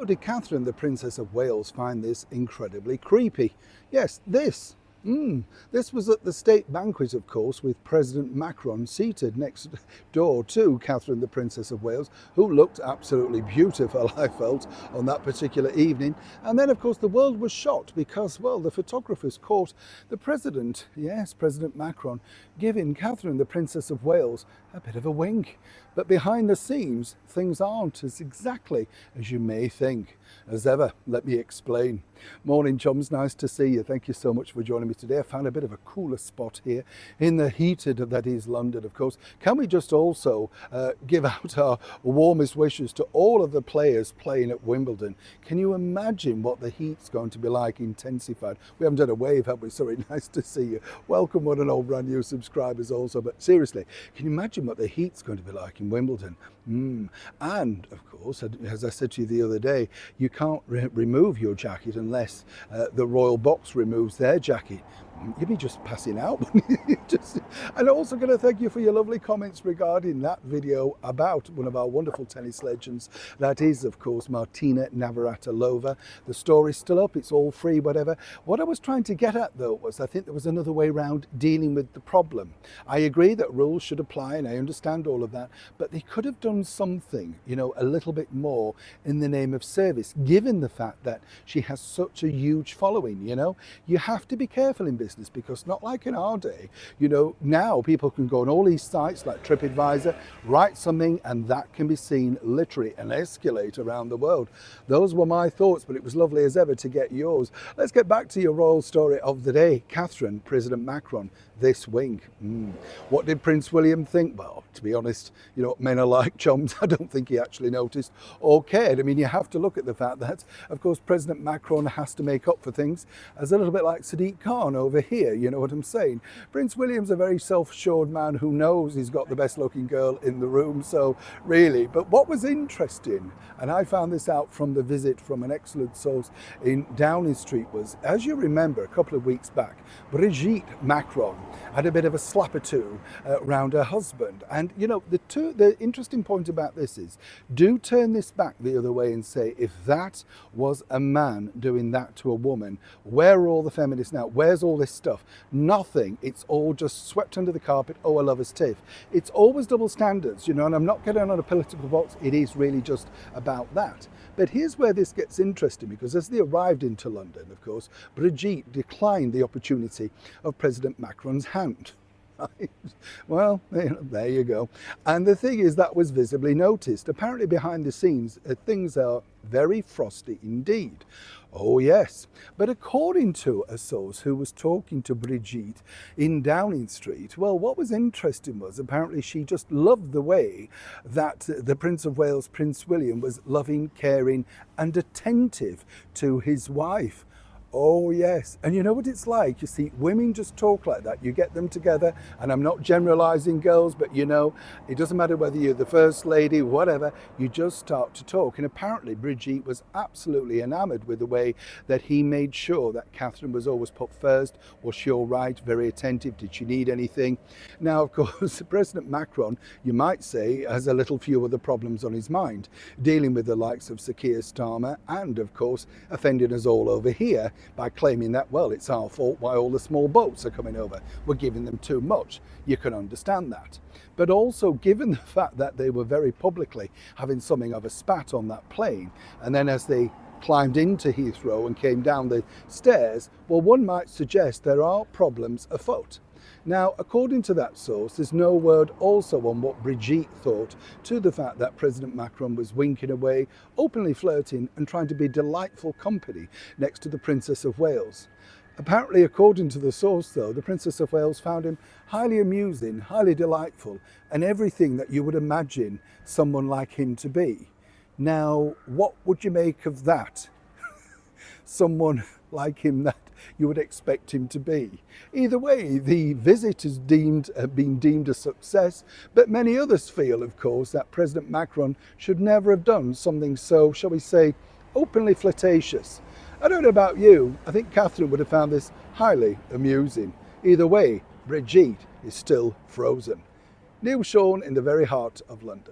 How did Catherine, the Princess of Wales, find this incredibly creepy? Yes, this. This was at the state banquet, of course, with President Macron seated next door to Catherine, the Princess of Wales, who looked absolutely beautiful, I felt, on that particular evening. And then, of course, the world was shocked because, well, the photographers caught the president, yes, President Macron, giving Catherine, the Princess of Wales, a bit of a wink. But behind the scenes, things aren't as exactly as you may think. As ever, let me explain. Morning, chums, nice to see you. Thank you so much for joining me today. I found a bit of a cooler spot here in the heated, that is London, of course. Can we just also give out our warmest wishes to all of the players playing at Wimbledon? Can you imagine what the heat's going to be like intensified? We haven't done a wave, have we? Sorry, nice to see you. Welcome one and all brand new subscribers also. But seriously, can you imagine what the heat's going to be like in Wimbledon? And of course, as I said to you the other day, you can't remove your jacket unless the royal box removes their jacket. You'd be just passing out. And also going to thank you for your lovely comments regarding that video about one of our wonderful tennis legends. That is, of course, Martina Navratilova. The story's still up. It's all free, whatever. What I was trying to get at, though, was I think there was another way around dealing with the problem. I agree that rules should apply, and I understand all of that, but they could have done something, you know, a little bit more in the name of service, given the fact that she has such a huge following. You know, you have to be careful in business, because not like in our day, you know, now people can go on all these sites like TripAdvisor, write something, and that can be seen literally and escalate around the world. Those were my thoughts, but it was lovely as ever to get yours. Let's get back to your royal story of the day. Catherine, President Macron, this wink. What did Prince William think? Well, to be honest, you know, men are like chums. I don't think he actually noticed or cared. I mean, you have to look at the fact that, of course, President Macron has to make up for things, as a little bit like Sadiq Khan over here, you know what I'm saying? Prince William's a very self-assured man who knows he's got the best looking girl in the room, so really. But what was interesting, and I found this out from the visit from an excellent source in Downing Street, was, as you remember, a couple of weeks back, Bridget Macron had a bit of a slap or two around her husband. And you know, the interesting point about this is, do turn this back the other way and say, if that was a man doing that to a woman, where are all the feminists now? Where's all this stuff? Nothing. It's all just swept under the carpet. Oh, a lover's tiff. It's always double standards, you know, and I'm not getting on a political box. It is really just about that. But here's where this gets interesting, because as they arrived into London, of course, Brigitte declined the opportunity of President Macron's hand. Well, there you go. And the thing is, that was visibly noticed. Apparently behind the scenes, things are very frosty indeed. Oh yes, but according to a source who was talking to Bridget in Downing Street, well, what was interesting was apparently she just loved the way that the Prince of Wales, Prince William, was loving, caring and attentive to his wife. Oh yes, and you know what it's like, you see, women just talk like that. You get them together, and I'm not generalizing girls, but you know, it doesn't matter whether you're the first lady, whatever, you just start to talk. And apparently Bridget was absolutely enamored with the way that he made sure that Catherine was always put first. Was she all right? Very attentive. Did she need anything? Now, of course, President Macron, you might say, has a little few other problems on his mind, dealing with the likes of Sir Keir Starmer, and of course offending us all over here by claiming that, well, it's our fault why all the small boats are coming over. We're giving them too much. You can understand that. But also, given the fact that they were very publicly having something of a spat on that plane, and then as they climbed into Heathrow and came down the stairs, well, one might suggest there are problems afoot. Now, according to that source, there's no word also on what Brigitte thought to the fact that President Macron was winking away, openly flirting and trying to be delightful company next to the Princess of Wales. Apparently, according to the source, though, the Princess of Wales found him highly amusing, highly delightful, and everything that you would imagine someone like him to be. Now, what would you make of that? Someone like him that you would expect him to be. Either way, the visit has been deemed a success, but many others feel, of course, that President Macron should never have done something so, shall we say, openly flirtatious. I don't know about you, I think Catherine would have found this highly amusing. Either way, Brigitte is still frozen. Neil Sean in the very heart of London.